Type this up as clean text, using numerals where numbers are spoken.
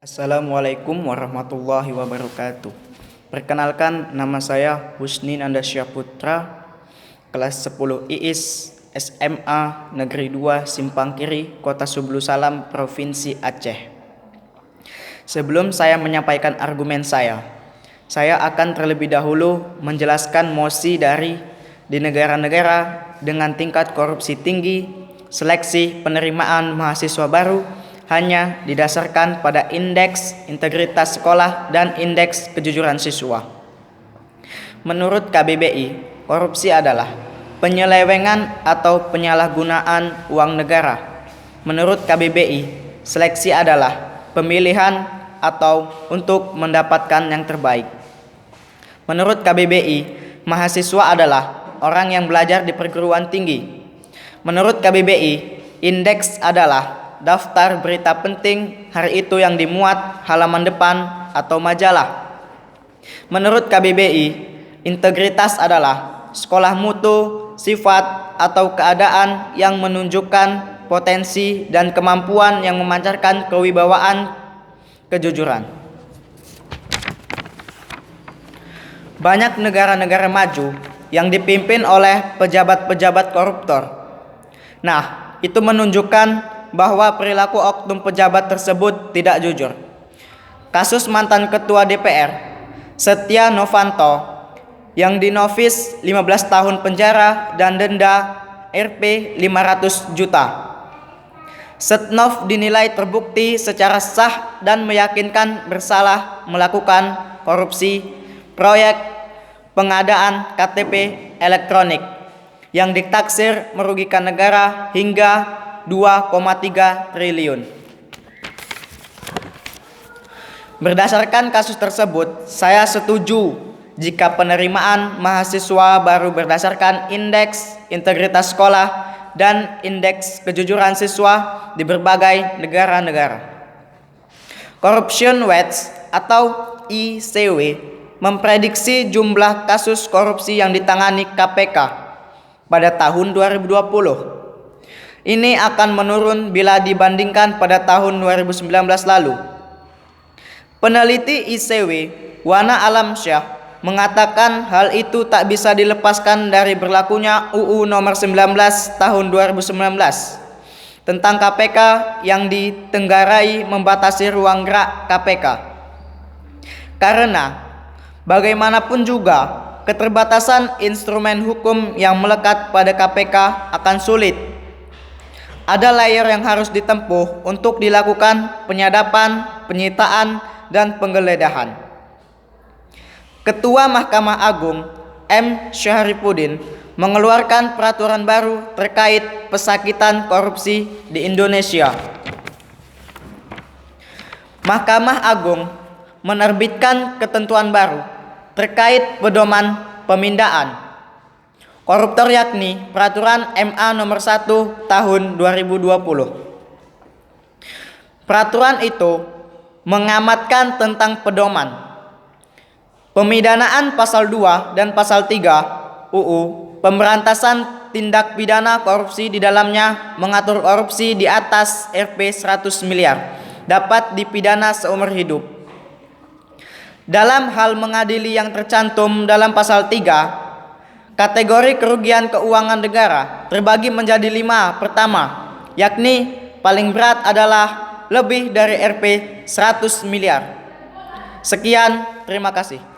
Assalamualaikum warahmatullahi wabarakatuh. Perkenalkan, nama saya Husni Nandasya Putra, kelas 10 IIS SMA Negeri 2 Simpang Kiri, Kota Sublu Salam, Provinsi Aceh. Sebelum saya menyampaikan argumen saya akan terlebih dahulu menjelaskan mosi di negara-negara dengan tingkat korupsi tinggi, seleksi penerimaan mahasiswa baru hanya didasarkan pada indeks integritas sekolah dan indeks kejujuran siswa. Menurut KBBI, korupsi adalah penyelewengan atau penyalahgunaan uang negara. Menurut KBBI, seleksi adalah pemilihan atau untuk mendapatkan yang terbaik. Menurut KBBI, mahasiswa adalah orang yang belajar di perguruan tinggi. Menurut KBBI, indeks adalah daftar berita penting hari itu yang dimuat halaman depan atau majalah. Menurut KBBI, integritas adalah sekolah mutu, sifat atau keadaan yang menunjukkan potensi dan kemampuan yang memancarkan kewibawaan, kejujuran. Banyak negara-negara maju yang dipimpin oleh pejabat-pejabat koruptor. Nah, itu menunjukkan bahwa perilaku oknum pejabat tersebut tidak jujur. Kasus mantan ketua DPR, Setia Novanto, yang dinovis 15 tahun penjara dan denda Rp 500 juta. Setnov dinilai terbukti secara sah dan meyakinkan bersalah melakukan korupsi proyek pengadaan KTP elektronik yang ditaksir merugikan negara hingga 2,3 triliun. Berdasarkan kasus tersebut, saya setuju jika penerimaan mahasiswa baru berdasarkan indeks integritas sekolah dan indeks kejujuran siswa di berbagai negara-negara. Corruption Watch atau ICW memprediksi jumlah kasus korupsi yang ditangani KPK pada tahun 2020. Ini akan menurun bila dibandingkan pada tahun 2019 lalu. Peneliti ICW, Wana Alamsyah, mengatakan hal itu tak bisa dilepaskan dari berlakunya UU nomor 19 tahun 2019 tentang KPK yang ditenggarai membatasi ruang gerak KPK. Karena bagaimanapun juga keterbatasan instrumen hukum yang melekat pada KPK akan sulit. Ada layer yang harus ditempuh untuk dilakukan penyadapan, penyitaan, dan penggeledahan. Ketua Mahkamah Agung M. Syahripuddin mengeluarkan peraturan baru terkait pesakitan korupsi di Indonesia. Mahkamah Agung menerbitkan ketentuan baru terkait pedoman pemindaan koruptor, yakni Peraturan MA nomor 1 tahun 2020. Peraturan itu mengamatkan tentang pedoman pemidanaan pasal 2 dan pasal 3 UU Pemberantasan Tindak Pidana Korupsi. Di dalamnya mengatur korupsi di atas Rp 100 miliar dapat dipidana seumur hidup. Dalam hal mengadili yang tercantum dalam pasal 3, kategori kerugian keuangan negara terbagi menjadi 5. Pertama, yakni paling berat adalah lebih dari Rp 100 miliar. Sekian, terima kasih.